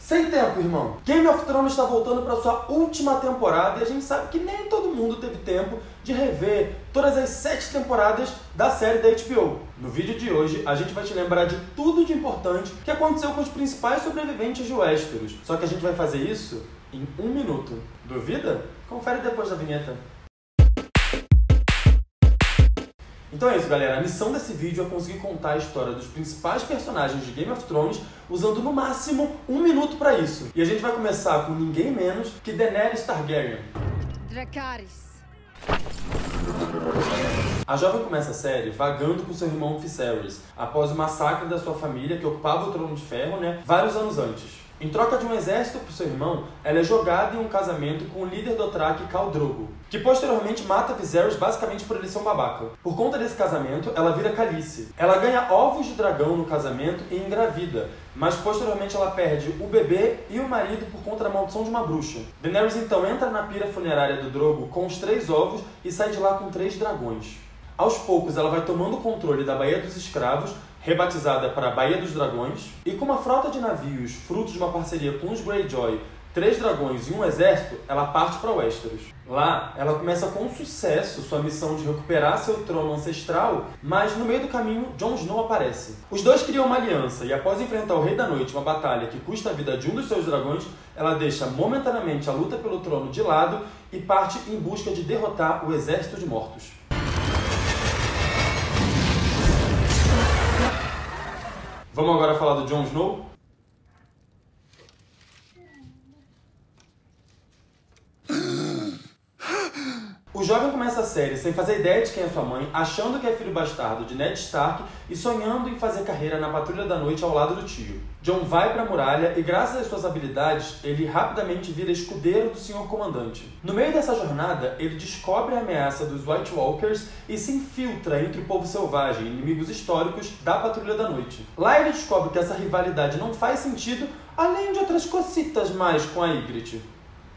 Sem tempo, irmão. Game of Thrones está voltando para sua última temporada e a gente sabe que nem todo mundo teve tempo de rever todas as 7 temporadas da série da HBO. No vídeo de hoje, a gente vai te lembrar de tudo de importante que aconteceu com os principais sobreviventes de Westeros. Só que a gente vai fazer isso em 1 minuto. Duvida? Confere depois da vinheta. Então é isso, galera. A missão desse vídeo é conseguir contar a história dos principais personagens de Game of Thrones usando no máximo 1 minuto pra isso. E a gente vai começar com ninguém menos que Daenerys Targaryen. Dracarys. A jovem começa a série vagando com seu irmão Viserys, após o massacre da sua família que ocupava o Trono de Ferro, vários anos antes. Em troca de um exército por seu irmão, ela é jogada em um casamento com o líder Dothraki, Khal Drogo, que posteriormente mata Viserys basicamente por ele ser um babaca. Por conta desse casamento, ela vira Khaleesi. Ela ganha ovos de dragão no casamento e engravida, mas posteriormente ela perde o bebê e o marido por conta da maldição de uma bruxa. Daenerys então entra na pira funerária do Drogo com os 3 ovos e sai de lá com 3 dragões. Aos poucos ela vai tomando o controle da Baía dos Escravos, rebatizada para Baía dos Dragões, e com uma frota de navios, frutos de uma parceria com os Greyjoy, 3 dragões e um exército, ela parte para Westeros. Lá, ela começa com sucesso sua missão de recuperar seu trono ancestral, mas no meio do caminho, Jon Snow aparece. Os dois criam uma aliança e após enfrentar o Rei da Noite, uma batalha que custa a vida de um dos seus dragões, ela deixa momentaneamente a luta pelo trono de lado e parte em busca de derrotar o Exército de Mortos. Vamos agora falar do Jon Snow? O jovem começa a série sem fazer ideia de quem é sua mãe, achando que é filho bastardo de Ned Stark e sonhando em fazer carreira na Patrulha da Noite ao lado do tio. Jon vai para a muralha e, graças às suas habilidades, ele rapidamente vira escudeiro do Senhor Comandante. No meio dessa jornada, ele descobre a ameaça dos White Walkers e se infiltra entre o povo selvagem, inimigos históricos da Patrulha da Noite. Lá ele descobre que essa rivalidade não faz sentido, além de outras cositas mais com a Ygritte.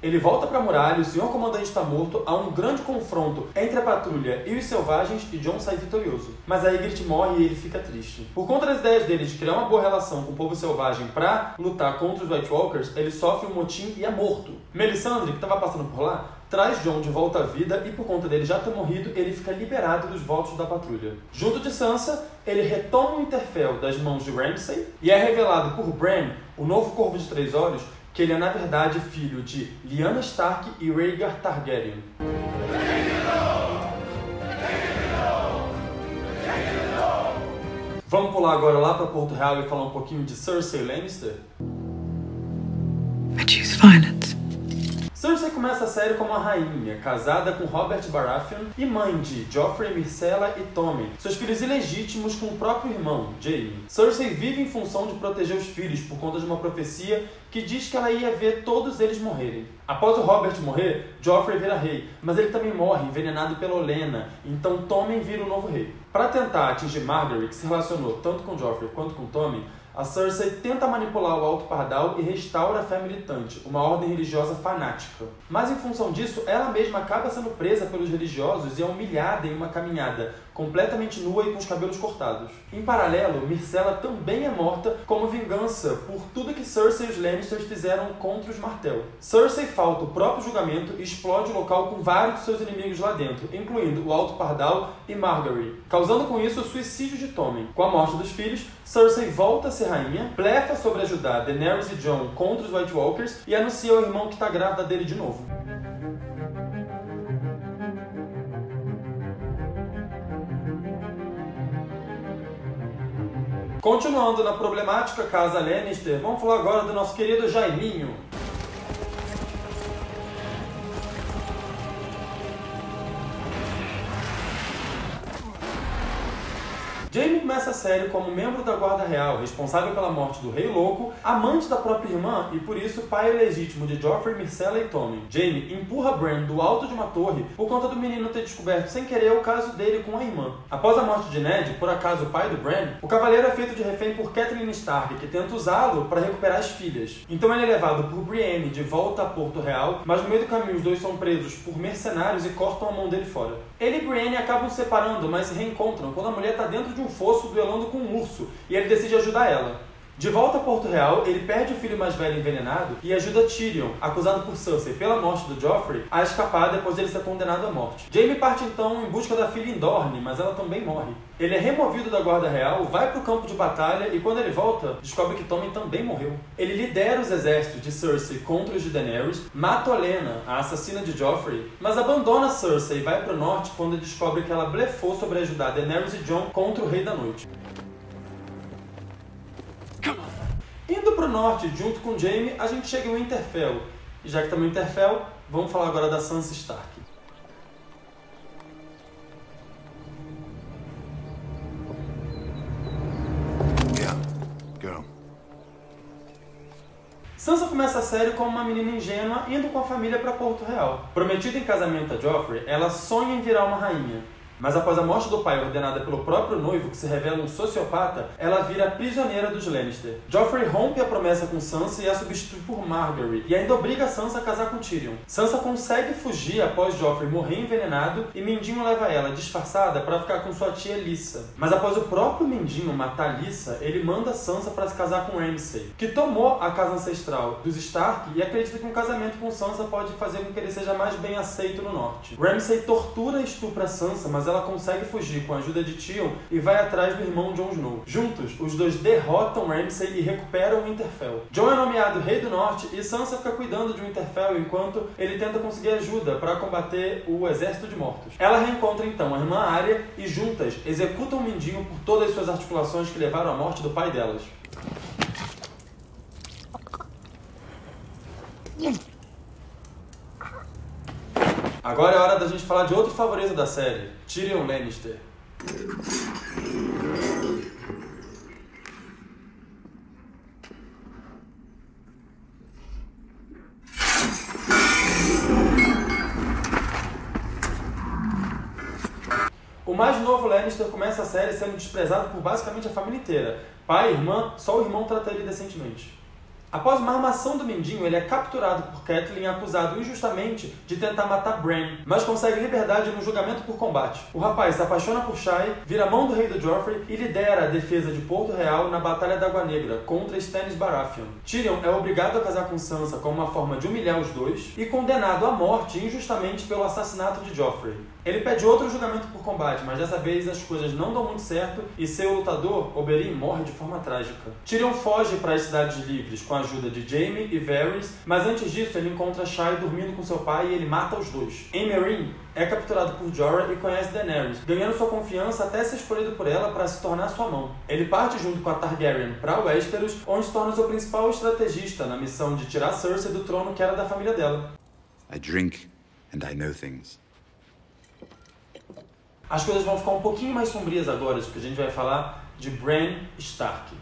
Ele volta para a muralha, o Senhor Comandante está morto, há um grande confronto entre a patrulha e os selvagens e Jon sai vitorioso. Mas a Ygritte morre e ele fica triste. Por conta das ideias dele de criar uma boa relação com o povo selvagem para lutar contra os White Walkers, ele sofre um motim e é morto. Melisandre, que estava passando por lá, traz Jon de volta à vida e por conta dele já ter morrido, ele fica liberado dos votos da patrulha. Junto de Sansa, ele retoma o Winterfell das mãos de Ramsay e é revelado por Bran, o novo Corvo de 3 Olhos, que ele é na verdade filho de Lyanna Stark e Rhaegar Targaryen. Vamos pular agora lá para Porto Real e falar um pouquinho de Cersei Lannister? I choose violence. Cersei começa a série como uma rainha, casada com Robert Baratheon e mãe de Joffrey, Myrcella e Tommen, seus filhos ilegítimos com o próprio irmão, Jaime. Cersei vive em função de proteger os filhos por conta de uma profecia que diz que ela ia ver todos eles morrerem. Após o Robert morrer, Joffrey vira rei, mas ele também morre envenenado pela Olenna, então Tommen vira o novo rei. Para tentar atingir Margaery, que se relacionou tanto com Joffrey quanto com Tommen, a Cersei tenta manipular o Alto Pardal e restaura a fé militante, uma ordem religiosa fanática. Mas em função disso, ela mesma acaba sendo presa pelos religiosos e é humilhada em uma caminhada completamente nua e com os cabelos cortados. Em paralelo, Myrcella também é morta como vingança por tudo que Cersei e os Lannisters fizeram contra os Martell. Cersei falta o próprio julgamento e explode o local com vários de seus inimigos lá dentro, incluindo o Alto Pardal e Margaery, causando com isso o suicídio de Tommen. Com a morte dos filhos, Cersei volta a ser rainha, blefa sobre ajudar Daenerys e Jon contra os White Walkers e anuncia ao irmão que está grávida dele de novo. Continuando na problemática casa Lannister, vamos falar agora do nosso querido Jaiminho. Jaime começa a série como membro da Guarda Real, responsável pela morte do Rei Louco, amante da própria irmã e, por isso, pai legítimo de Joffrey, Myrcella e Tommen. Jaime empurra Bran do alto de uma torre por conta do menino ter descoberto sem querer o caso dele com a irmã. Após a morte de Ned, por acaso o pai do Bran, o cavaleiro é feito de refém por Catelyn Stark, que tenta usá-lo para recuperar as filhas. Então ele é levado por Brienne de volta a Porto Real, mas no meio do caminho os dois são presos por mercenários e cortam a mão dele fora. Ele e Brienne acabam se separando, mas se reencontram quando a mulher está dentro de um fosso duelando com um urso, e ele decide ajudar ela. De volta a Porto Real, ele perde o filho mais velho envenenado e ajuda Tyrion, acusado por Cersei pela morte do Joffrey, a escapar depois dele ser condenado à morte. Jaime parte então em busca da filha em Dorne, mas ela também morre. Ele é removido da guarda real, vai pro campo de batalha e quando ele volta, descobre que Tommen também morreu. Ele lidera os exércitos de Cersei contra os de Daenerys, mata Olenna, a assassina de Joffrey, mas abandona Cersei e vai pro norte quando descobre que ela blefou sobre ajudar Daenerys e Jon contra o Rei da Noite. Indo pro norte, junto com Jaime, a gente chega em Winterfell. E já que estamos em Winterfell, vamos falar agora da Sansa Stark. Sansa começa a série como uma menina ingênua indo com a família para Porto Real. Prometida em casamento a Joffrey, ela sonha em virar uma rainha. Mas após a morte do pai ordenada pelo próprio noivo, que se revela um sociopata, ela vira prisioneira dos Lannister. Joffrey rompe a promessa com Sansa e a substitui por Margaery, e ainda obriga Sansa a casar com Tyrion. Sansa consegue fugir após Joffrey morrer envenenado, e Mindinho leva ela, disfarçada, para ficar com sua tia Lyssa. Mas após o próprio Mindinho matar Lyssa, ele manda Sansa para se casar com Ramsay, que tomou a casa ancestral dos Stark e acredita que um casamento com Sansa pode fazer com que ele seja mais bem aceito no norte. Ramsay tortura e estupra Sansa, mas ela consegue fugir com a ajuda de Tyrion e vai atrás do irmão Jon Snow. Juntos, os dois derrotam Ramsay e recuperam Winterfell. Jon é nomeado Rei do Norte e Sansa fica cuidando de Winterfell enquanto ele tenta conseguir ajuda para combater o Exército de Mortos. Ela reencontra então a irmã Arya e juntas executam Mindinho por todas as suas articulações que levaram à morte do pai delas. Agora é hora da gente falar de outro favorito da série, Tyrion Lannister. O mais novo Lannister começa a série sendo desprezado por basicamente a família inteira. Pai, irmã, só o irmão trata ele decentemente. Após uma armação do Mindinho, ele é capturado por Catelyn acusado injustamente de tentar matar Bran, mas consegue liberdade no julgamento por combate. O rapaz se apaixona por Shai, vira mão do rei do Joffrey e lidera a defesa de Porto Real na Batalha da Água Negra contra Stannis Baratheon. Tyrion é obrigado a casar com Sansa como uma forma de humilhar os dois e condenado à morte injustamente pelo assassinato de Joffrey. Ele pede outro julgamento por combate, mas dessa vez as coisas não dão muito certo e seu lutador, Oberyn, morre de forma trágica. Tyrion foge para as Cidades Livres com a ajuda de Jaime e Varys, mas antes disso ele encontra Shai dormindo com seu pai e ele mata os dois. Meereen é capturado por Jorah e conhece Daenerys, ganhando sua confiança até ser escolhido por ela para se tornar sua mão. Ele parte junto com a Targaryen para Westeros, onde se torna seu principal estrategista na missão de tirar Cersei do trono que era da família dela. I drink and I know things. As coisas vão ficar um pouquinho mais sombrias agora, porque a gente vai falar de Bran Stark.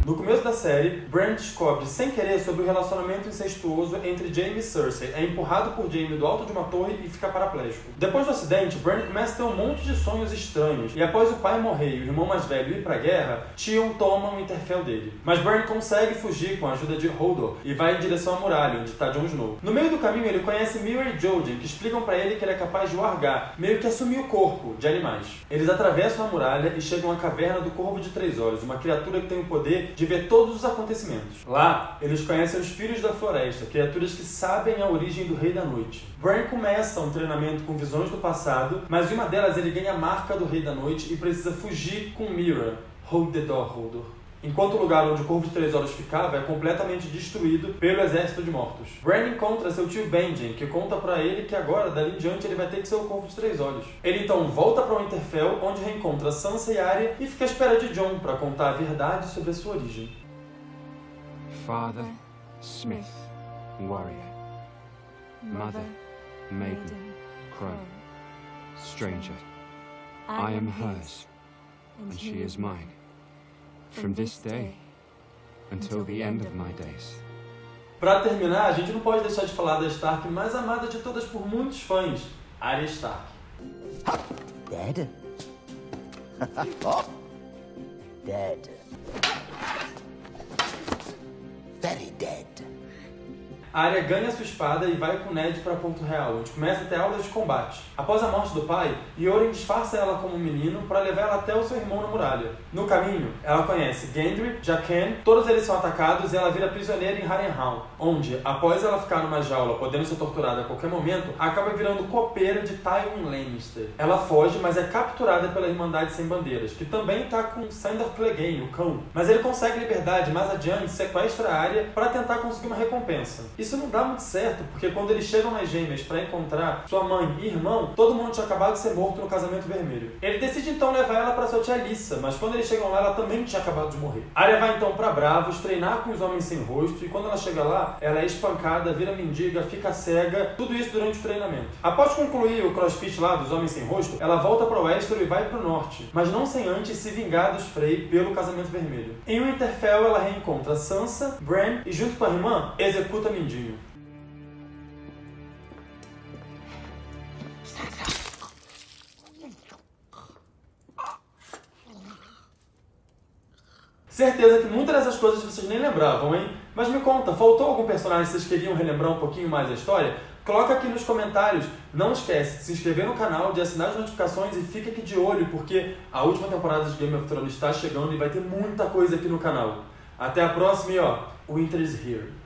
No começo da série, Bran descobre sem querer sobre o relacionamento incestuoso entre Jaime e Cersei. É empurrado por Jaime do alto de uma torre e fica paraplégico. Depois do acidente, Bran começa a ter um monte de sonhos estranhos. E após o pai morrer e o irmão mais velho ir pra guerra, Tyrion toma o Winterfell dele. Mas Bran consegue fugir com a ajuda de Hodor e vai em direção à muralha, onde está Jon Snow. No meio do caminho, ele conhece Meera e Jojen, que explicam pra ele que ele é capaz de wargar, meio que assumir o corpo de animais. Eles atravessam a muralha e chegam à caverna do Corvo de Três Olhos, uma criatura que tem o poder de ver todos os acontecimentos. Lá, eles conhecem os Filhos da Floresta, criaturas que sabem a origem do Rei da Noite. Bran começa um treinamento com visões do passado, mas em uma delas ele ganha a marca do Rei da Noite e precisa fugir com Meera. Hold the door, Hodor. Enquanto o lugar onde o Corvo de Três Olhos ficava é completamente destruído pelo Exército de Mortos. Bran encontra seu tio Benjen, que conta pra ele que agora, dali em diante, ele vai ter que ser o Corvo de Três Olhos. Ele então volta pra Winterfell, onde reencontra Sansa e Arya e fica à espera de Jon pra contar a verdade sobre a sua origem. Father, Smith, warrior. Mother, maiden, crow. Stranger, I am hers, and she is mine. From this day until the end of my days. Pra terminar, a gente não pode deixar de falar da Stark mais amada de todas por muitos fãs, Arya Stark. Dead? Oh. Dead. Very dead. a Arya ganha sua espada e vai com Ned para Ponto Real, onde começa a ter aulas de combate. Após a morte do pai, Yoren disfarça ela como um menino para levar ela até o seu irmão na muralha. No caminho, ela conhece Gendry, Jaqen, todos eles são atacados e ela vira prisioneira em Harrenhal, onde, após ela ficar numa jaula podendo ser torturada a qualquer momento, acaba virando copeira de Tywin Lannister. Ela foge, mas é capturada pela Irmandade Sem Bandeiras, que também está com Sandor Clegane, o cão. Mas ele consegue liberdade e mais adiante sequestra a Arya para tentar conseguir uma recompensa. Isso não dá muito certo, porque quando eles chegam nas Gêmeas para encontrar sua mãe e irmão, todo mundo tinha acabado de ser morto no casamento vermelho. Ele decide então levar ela para sua tia Lyssa, mas quando eles chegam lá, ela também tinha acabado de morrer. A Arya vai então para Bravos treinar com os Homens Sem Rosto, e quando ela chega lá, ela é espancada, vira mendiga, fica cega, tudo isso durante o treinamento. Após concluir o crossfit lá dos Homens Sem Rosto, ela volta para Westeros e vai para o norte, mas não sem antes se vingar dos Frey pelo casamento vermelho. Em Winterfell, ela reencontra Sansa, Bran e, junto com a irmã, executa Mindinho. Certeza que muitas dessas coisas vocês nem lembravam, hein? Mas me conta, faltou algum personagem que vocês queriam relembrar um pouquinho mais a história? Coloca aqui nos comentários. Não esquece de se inscrever no canal, de assinar as notificações e fica aqui de olho, porque a última temporada de Game of Thrones está chegando e vai ter muita coisa aqui no canal. Até a próxima e ó, Winter is here.